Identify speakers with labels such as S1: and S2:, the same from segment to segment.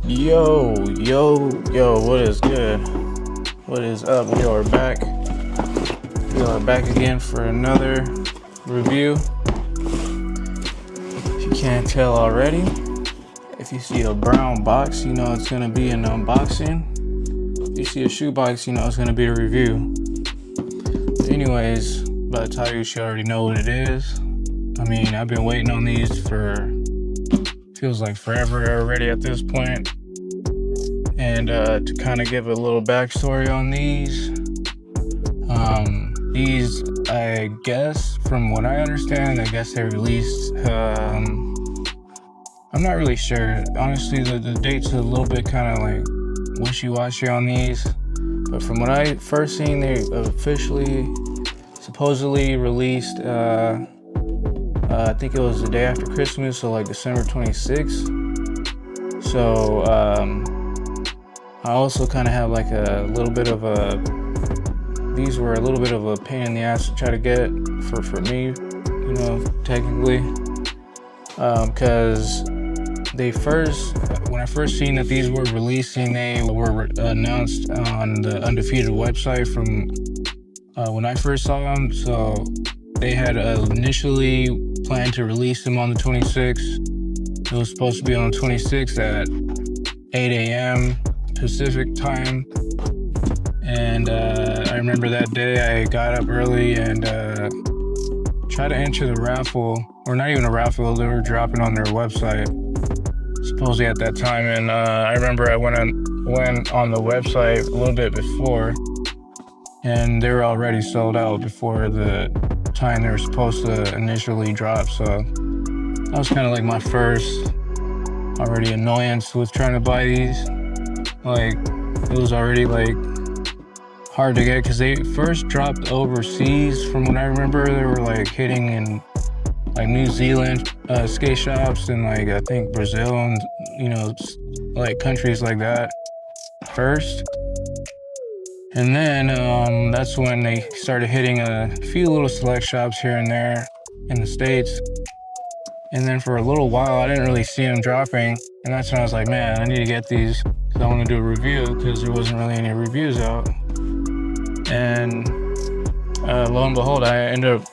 S1: Yo, what is good? What is up? We are back. We are back again for another review. If you can't tell already, if you see a brown box, you know it's gonna be an unboxing. If you see a shoebox, you know it's gonna be a review. But anyways, by the title, you should already know what it is. I mean, I've been waiting on these for feels like forever already at this point. And to kind of give a little backstory on these, I guess, from what I understand, I guess they released, I'm not really sure. Honestly, the dates are a little bit kind of like wishy-washy on these. But from what I first seen, they officially, supposedly released, I think it was the day after Christmas, so like December 26th. So I also kind of have like a little bit of these were a little bit of a pain in the ass to try to get for me, you know, technically, because when I first seen that these were releasing, they were announced on the Undefeated website from when I first saw them. So they had initially planned to release them on the 26th. It was supposed to be on the 26th at 8 a.m. Pacific time. And I remember that day I got up early and tried to enter the raffle, or not even a raffle, they were dropping on their website, supposedly at that time. And I remember I went on the website a little bit before, and they were already sold out before the time they were supposed to initially drop. So that was kind of like my first already annoyance with trying to buy these. Like, it was already like hard to get because they first dropped overseas. From what I remember, they were like hitting in like New Zealand skate shops and like I think Brazil and, you know, like countries like that first. And then that's when they started hitting a few little select shops here and there in the States. And then for a little while, I didn't really see them dropping. And that's when I was like, man, I need to get these because I want to do a review, because there wasn't really any reviews out. And lo and behold, I ended up,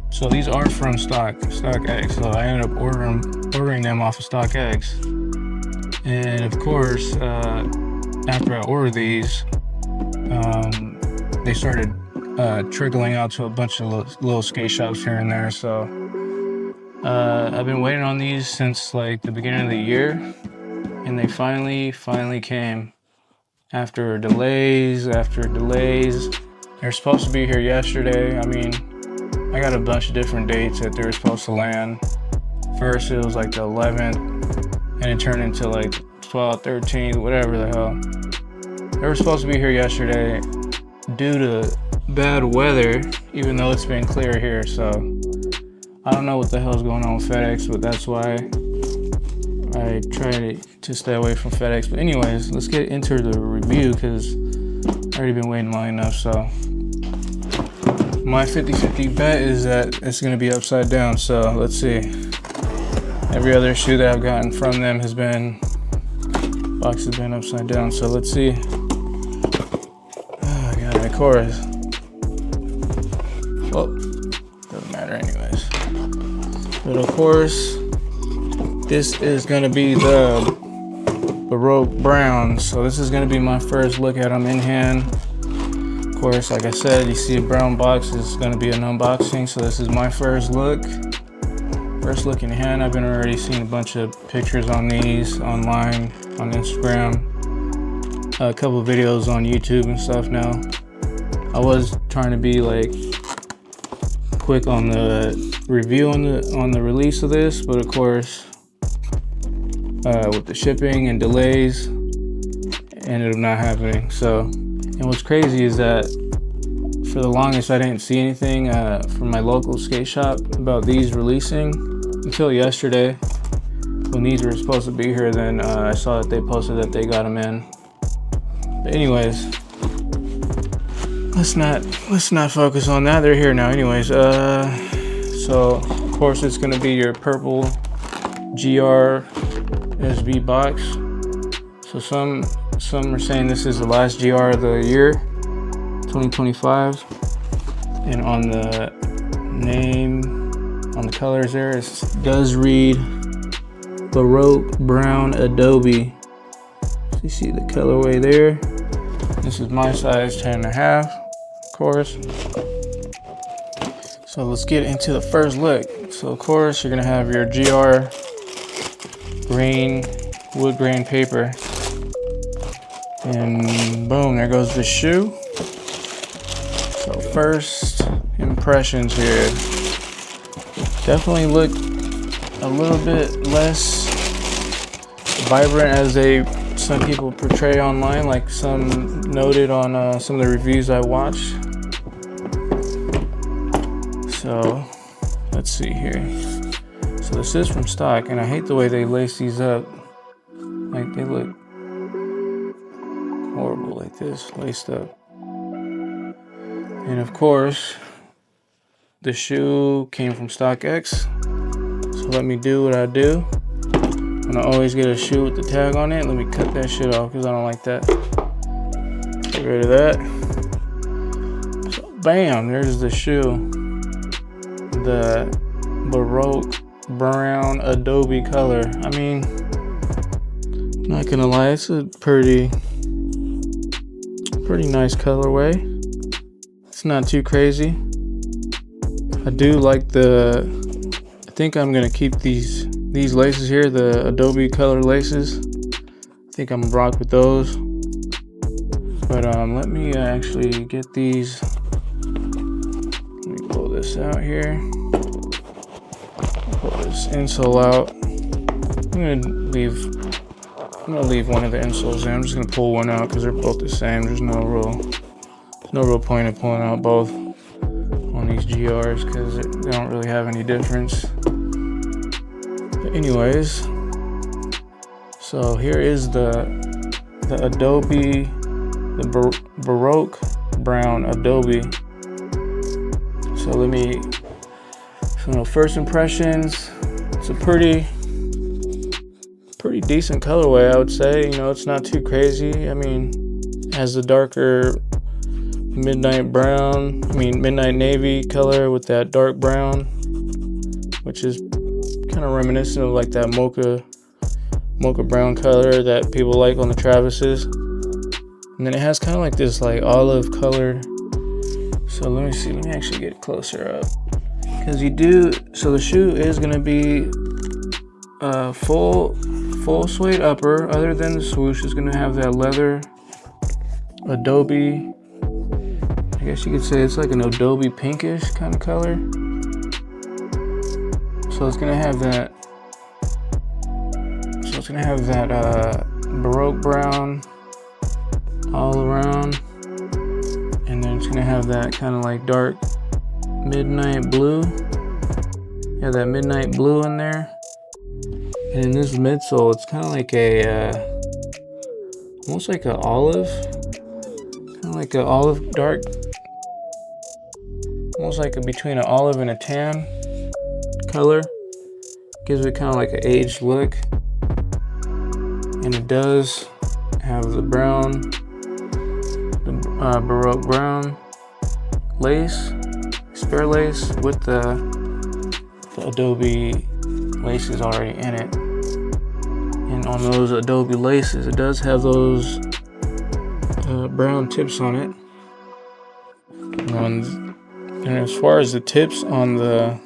S1: so these are from StockX. So I ended up ordering them off of StockX. And of course, after I ordered these, they started trickling out to a bunch of little skate shops here and there. So I've been waiting on these since like the beginning of the year, and they finally came after delays. They're supposed to be here yesterday. I mean, I got a bunch of different dates that they were supposed to land. First it was like the 11th, and it turned into like 12th, 13th, whatever the hell. They were supposed to be here yesterday due to bad weather, even though it's been clear here. So I don't know what the hell's going on with FedEx, but that's why I try to stay away from FedEx. But anyways, let's get into the review because I've already been waiting long enough. So my 50-50 bet is that it's going to be upside down. So let's see. Every other shoe that I've gotten from them has been, box has been upside down. So let's see. Oh God, of course. Well, doesn't matter anyways. But of course, this is gonna be the Baroque brown. So this is gonna be my first look at them in hand. Of course, like I said, you see a brown box, is gonna be an unboxing. So this is my first look in hand. I've been already seeing a bunch of pictures on these online, on Instagram, a couple of videos on YouTube and stuff now. I was trying to be like quick on the review on the release of this, but of course with the shipping and delays, ended up not happening. So, and what's crazy is that for the longest I didn't see anything from my local skate shop about these releasing until yesterday when these were supposed to be here. Then I saw that they posted that they got them in. But anyways, let's not focus on that. They're here now anyways. So of course it's gonna be your purple GR SB box. So some are saying this is the last GR of the year, 2025. And on the name, on the colors there, it does read Baroque Brown Adobe. So you see the colorway there. This is my size, 10.5, of course. So let's get into the first look. So of course, you're gonna have your GR grain, wood grain paper. And boom, there goes the shoe. So first impressions here. Definitely look a little bit less vibrant as some people portray online, like some noted on some of the reviews I watched. So let's see here. So this is from stock, and I hate the way they lace these up. Like they look horrible like this, laced up. And of course, the shoe came from StockX. So let me do what I do. When I always get a shoe with the tag on it, let me cut that shit off because I don't like that. Get rid of that. So bam, there's the shoe. The Baroque Brown Adobe color. I mean, not gonna lie, it's a pretty nice colorway. It's not too crazy. I do like I think I'm gonna keep these laces here, the Adobe color laces. I think I'm gonna rock with those. But let me actually get these. Let me pull this out here. Pull this insole out. I'm gonna leave one of the insoles in. I'm just gonna pull one out because they're both the same. There's no real point in pulling out both on these GRs because they don't really have any difference. But anyways, so here is the Adobe, the Baroque Brown Adobe. So first impressions, it's a pretty decent colorway, I would say. You know, it's not too crazy. I mean, it has the darker midnight navy color with that dark brown, which is kind of reminiscent of like that mocha brown color that people like on the Travises. And then it has kind of like this like olive color. So let me see, let me actually get closer up. Because so the shoe is gonna be full suede upper, other than the swoosh. Is gonna have that leather Adobe, I guess you could say it's like an Adobe pinkish kind of color. So it's gonna have that. So it's gonna have that Baroque brown all around, and then it's gonna have that kind of like dark midnight blue. Yeah, that midnight blue in there. And in this midsole, it's kind of like almost like an olive, kind of like an olive dark. Almost like between an olive and a tan color. Gives it kind of like an aged look. And it does have the brown, the Baroque brown lace, spare lace with the Adobe laces already in it. And on those Adobe laces, it does have those brown tips on it. And as far as the tips on the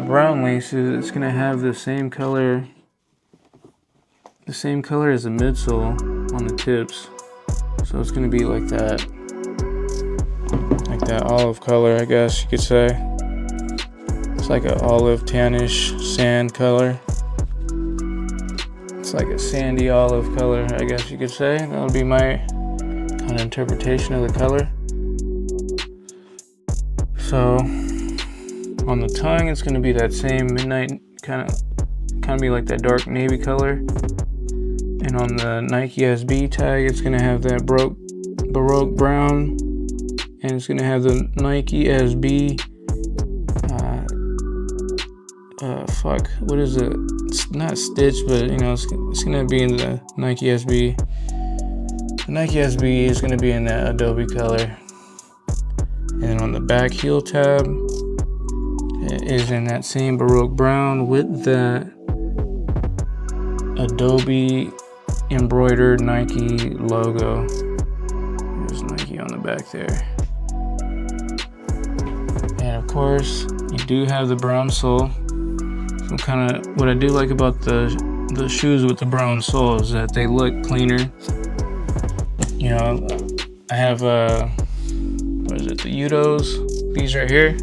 S1: brown laces, it's gonna have the same color as the midsole on the tips. So it's gonna be like that olive color, I guess you could say. It's like an olive tannish sand color. It's like a sandy olive color, I guess you could say. That would be my kind of interpretation of the color. So on the tongue, it's going to be that same midnight kind of be like that dark navy color. And on the Nike SB tag, it's going to have that Baroque brown, and it's going to have the Nike SB fuck, what is it? It's not Stitch, but you know, it's gonna be in the Nike SB. The Nike SB is gonna be in that Adobe color. And on the back heel tab, it is in that same Baroque brown with the Adobe embroidered Nike logo. There's Nike on the back there. And of course, you do have the brown sole. So kind of what I do like about the shoes with the brown sole is that they look cleaner. You know, I have what is it, the Udos, these right here,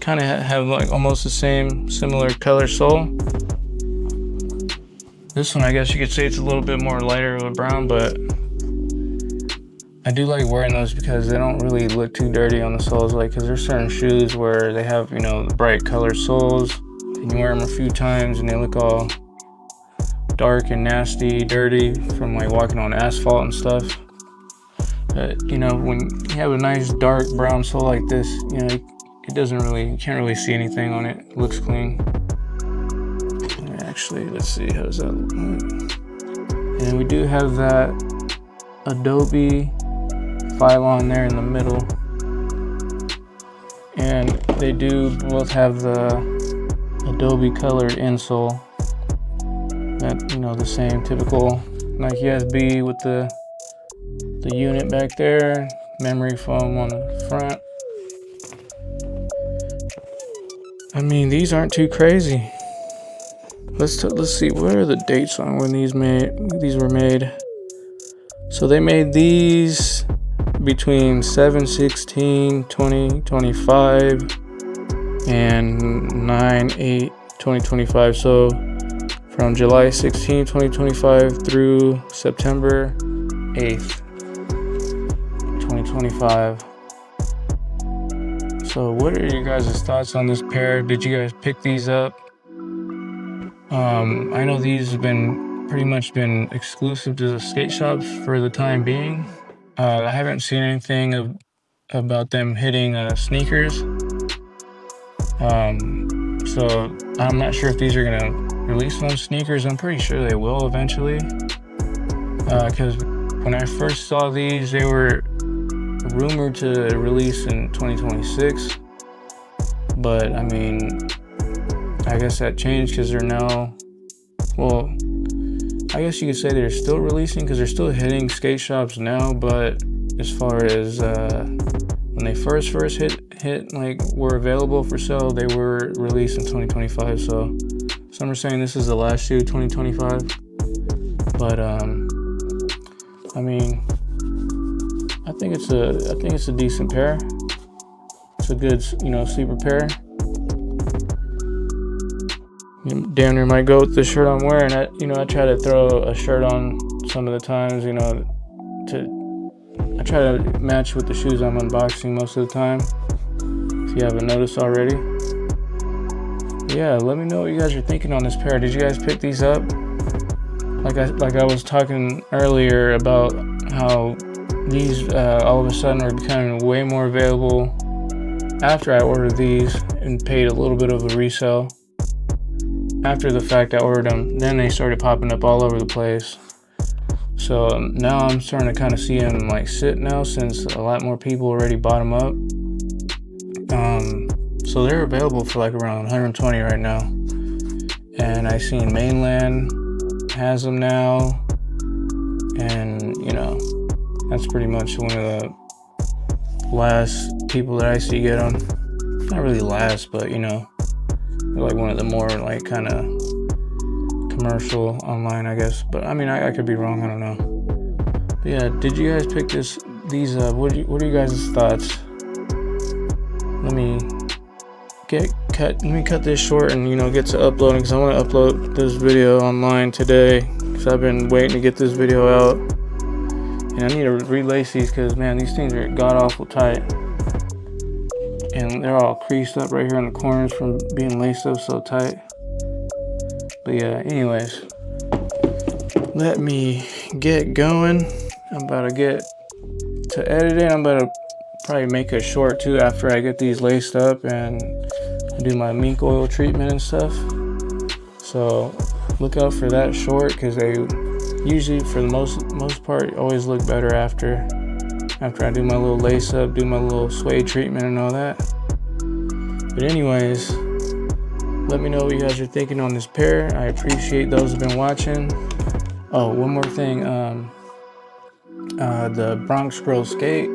S1: kind of have like almost the same similar color sole. This one, I guess you could say it's a little bit more lighter of a brown, but I do like wearing those because they don't really look too dirty on the soles. Like, because there's certain shoes where they have, you know, the bright color soles, and you wear them a few times and they look all dark and nasty, dirty from like walking on asphalt and stuff. But you know, when you have a nice dark brown sole like this, you know, it doesn't really, you can't really see anything on it. It looks clean. Actually, let's see, how does that look? And we do have that Adobe file on there in the middle. And they do both have the Adobe colored insole. That, you know, the same typical Nike SB with the unit back there, memory foam on the front. I mean, these aren't too crazy. Let's see, what are the dates on when these were made? So they made these between 7/16/2025 and 9/8/2025. So from July 16, 2025 through September 8th, 2025. So what are you guys' thoughts on this pair? Did you guys pick these up? I know these have pretty much been exclusive to the skate shops for the time being. I haven't seen anything about them hitting sneakers. So I'm not sure if these are gonna release on sneakers. I'm pretty sure they will eventually. Because when I first saw these, they were rumored to release in 2026. But I mean, I guess that changed because they're now, well, I guess you could say they're still releasing because they're still hitting skate shops now. But as far as when they first hit like were available for sale, they were released in 2025. So some are saying this is the last shoe, 2025. But I mean, I think it's a decent pair. It's a good, you know, sleeper pair. Damn near might go with the shirt I'm wearing. I try to throw a shirt on some of the times, you know, I try to match with the shoes I'm unboxing most of the time, if you haven't noticed already. Yeah, let me know what you guys are thinking on this pair. Did you guys pick these up? Like I was talking earlier about how these all of a sudden are becoming way more available after I ordered these and paid a little bit of a resale. After the fact I ordered them, then they started popping up all over the place. So now I'm starting to kind of see them like sit now, since a lot more people already bought them up. So they're available for like around 120 right now. And I seen Mainland has them now. And you know, that's pretty much one of the last people that I see get them. Not really last, but you know, they're like one of the more like kind of commercial online, I guess. But I mean, I could be wrong, I don't know. But yeah, did you guys pick these up? What are you guys' thoughts? Let me cut this short and, you know, get to uploading, because I want to upload this video online today, because I've been waiting to get this video out. And I need to relace these, because man, these things are god awful tight. And they're all creased up right here in the corners from being laced up so tight. But yeah, anyways, let me get going. I'm about to get to editing. I'm about to probably make a short too after I get these laced up and do my mink oil treatment and stuff. So look out for that short, because they usually, for the most part, always look better after I do my little lace up, do my little suede treatment and all that. But anyways, let me know what you guys are thinking on this pair. I appreciate those who've been watching. Oh, one more thing. The Bronx Girl Skate.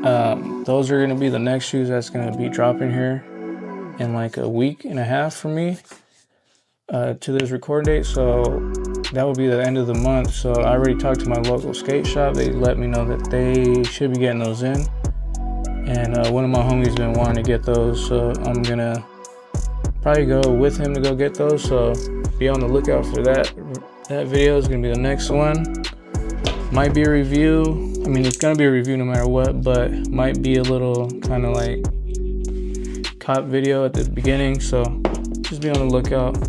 S1: Those are gonna be the next shoes that's gonna be dropping here in like a week and a half for me to this record date. So that will be the end of the month. So I already talked to my local skate shop. They let me know that they should be getting those in. And one of my homies been wanting to get those, so I'm gonna probably go with him to go get those. So be on the lookout for that. That video is gonna be the next one. Might be a review. I mean, it's gonna be a review no matter what, but might be a little kind of like cop video at the beginning. So just be on the lookout.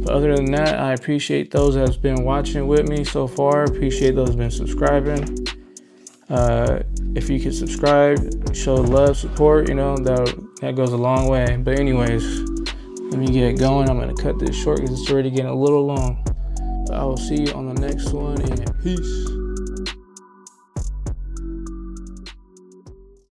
S1: But other than that, I appreciate those that's been watching with me so far. Appreciate those that's been subscribing. If you could subscribe, show love, support, you know, that goes a long way. But anyways, let me get going. I'm gonna cut this short because it's already getting a little long. But I will see you on the next one, and peace.